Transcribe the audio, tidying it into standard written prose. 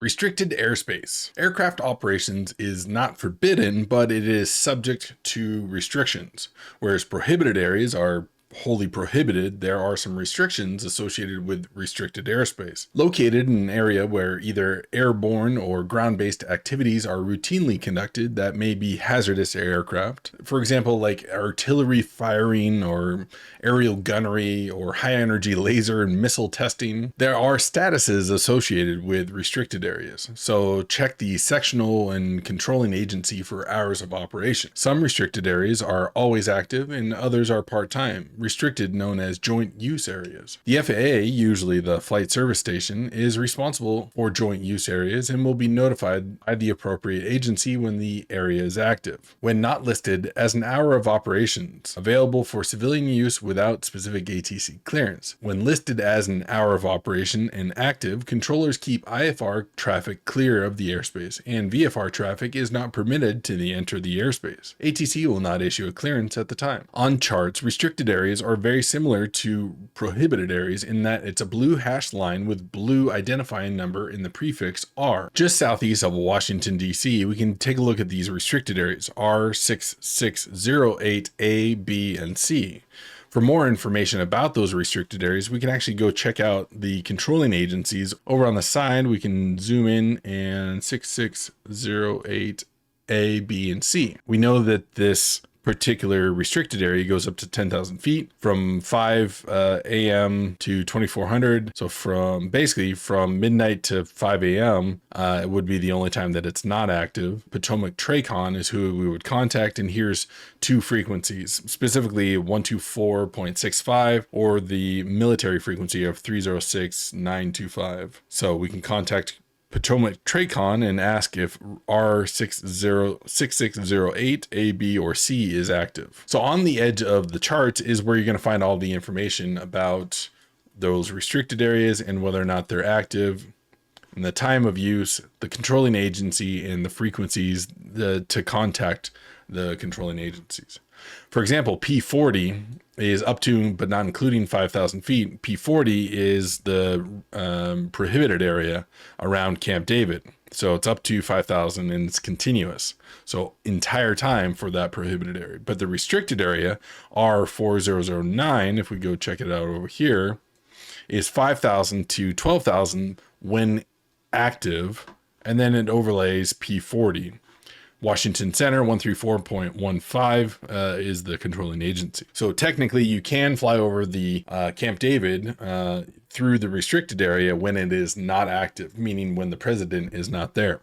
Restricted airspace. Aircraft operations is not forbidden, but it is subject to restrictions. Whereas prohibited areas are wholly prohibited, there are some restrictions associated with restricted airspace. Located in an area where either airborne or ground-based activities are routinely conducted that may be hazardous to aircraft. For example, like artillery firing or aerial gunnery or high-energy laser and missile testing. There are statuses associated with restricted areas, so check the sectional and controlling agency for hours of operation. Some restricted areas are always active and others are part-time. Restricted, known as joint use areas. The FAA, usually the Flight Service Station, is responsible for joint use areas and will be notified by the appropriate agency when the area is active. When not listed as an hour of operations, available for civilian use without specific ATC clearance. When listed as an hour of operation and active, controllers keep IFR traffic clear of the airspace, and VFR traffic is not permitted to enter the airspace. ATC will not issue a clearance at the time. On charts, restricted areas are very similar to prohibited areas in that it's a blue hashed line with blue identifying number in the prefix R. Just southeast of Washington, D.C., we can take a look at these restricted areas, R6608, A, B, and C. For more information about those restricted areas, we can actually go check out the controlling agencies. Over on the side, we can zoom in and 6608 A, B, and C. We know that this particular restricted area goes up to 10,000 feet from 5 a.m. to 2400. So from midnight to 5 a.m. It would be the only time that it's not active. Potomac Tracon is who we would contact, and here's two frequencies, specifically 124.65 or the military frequency of 306.925. So we can contact Potomac Tracon and ask if R6608 A, B, or C is active. So on the edge of the charts is where you're going to find all the information about those restricted areas and whether or not they're active, and the time of use, the controlling agency, and the frequencies to contact the controlling agencies. For example, P40 is up to but not including 5,000 feet. P40 is the prohibited area around Camp David. So it's up to 5,000 and it's continuous. So entire time for that prohibited area. But the restricted area, R4009, if we go check it out over here, is 5,000 to 12,000 when active, and then it overlays P40. Washington Center 134.15 is the controlling agency. So technically you can fly over the Camp David through the restricted area when it is not active, meaning when the president is not there.